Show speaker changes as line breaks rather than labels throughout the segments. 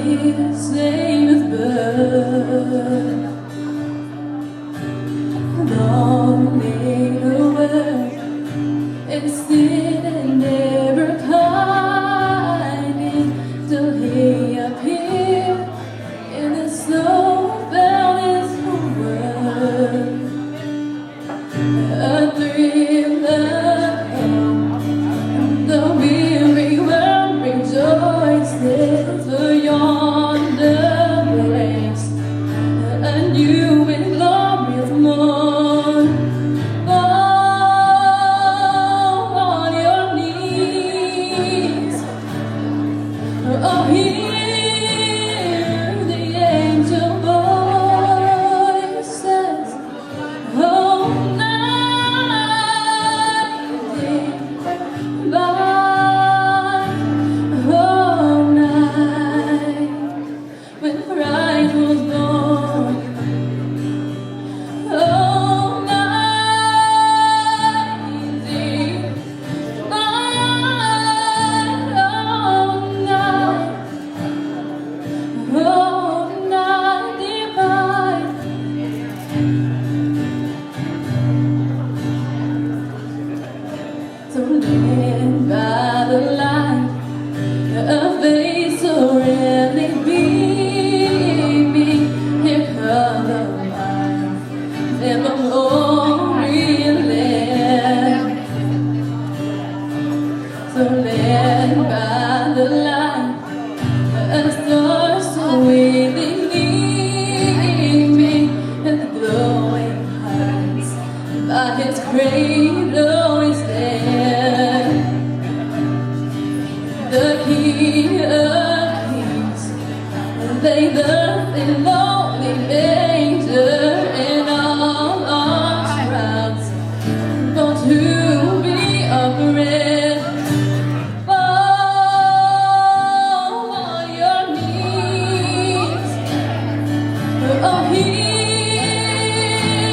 his name is birth. Long may the world and sin and never pining till he appeared in the snow fell his world. A thriller, the weary world rejoices for yonder breaks a new and glorious morn. Fall on your knees, oh hear the angel voices, oh when Christ was born, oh, night divine, oh, night divine. So led by the light of faith so rarely beaming, here comes the light, never land. So led by the light, a star so sweetly gleaming, and the glowing heights by his cradle we stand. The King of Kings lay thus in lonely manger, and all our shrouds born to be upraised. Fall on your knees, oh hear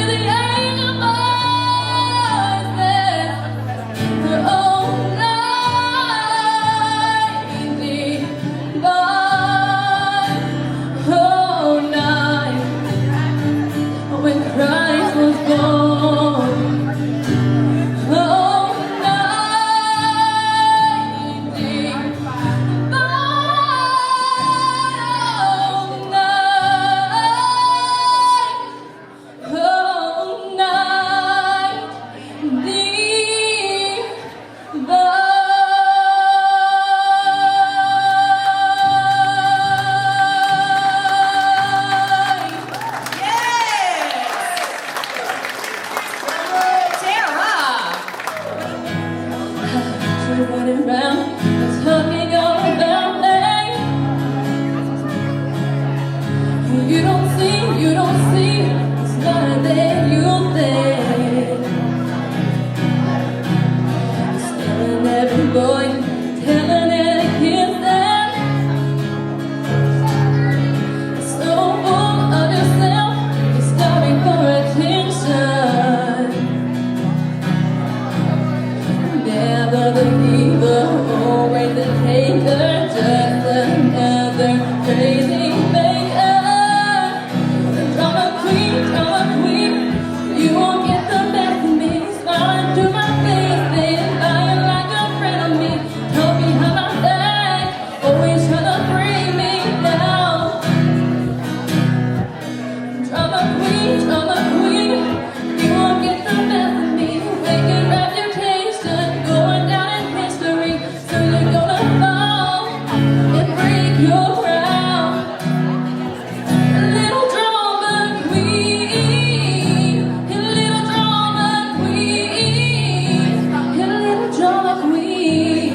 the angel voices, oh night divine, oh night when Christ was born, oh night divine, oh night divine. Running round, talking all about me. You don't see, it's not that you think. Telling every boy, telling every kid that so full of yourself, you're starving for attention. Never the giver, always the taker, just another crazy maker. Drama queen, you won't get the best of me. Smiling to my face, saying lying like a friend of me. Talk behind my back, always trying to bring me down. Drama queen, you won't get the best of me. Wicked reputation, going down in history. So you're gonna fall and break your crown. Little drama queen, little drama queen, little drama queen.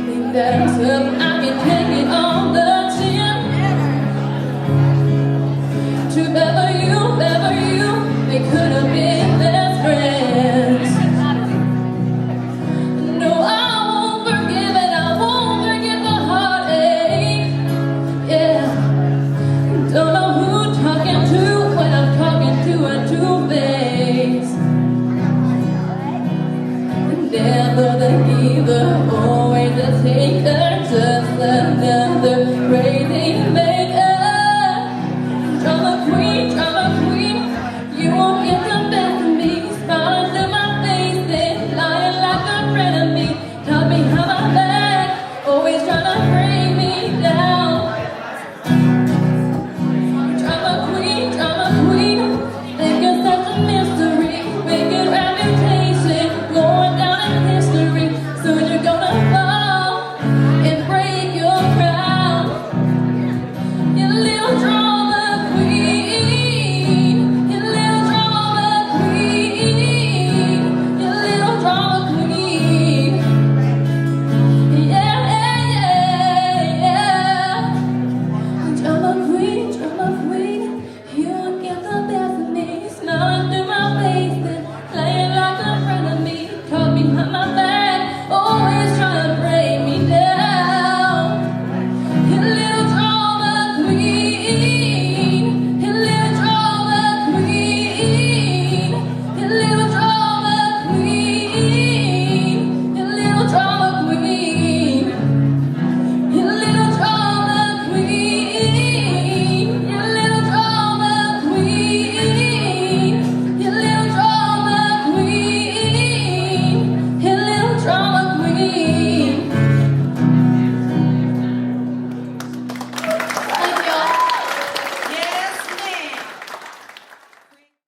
Think that I'm tough, I can take it on the chin. True, ever you, they could have been best friends. No, I won't forgive it, I won't forget the heartache. Yeah, don't know who I'm talking to when I'm talking to a two-face. never the giver, always the taker, just another crazy maker. Drama queen, you won't get the best of me. Smiling to my face, then lying like a friend of me. Talk behind my back, always trying to bring me down. Drama queen, think you're such a mystery. Wicked reputation, going down in history. Soon you're gonna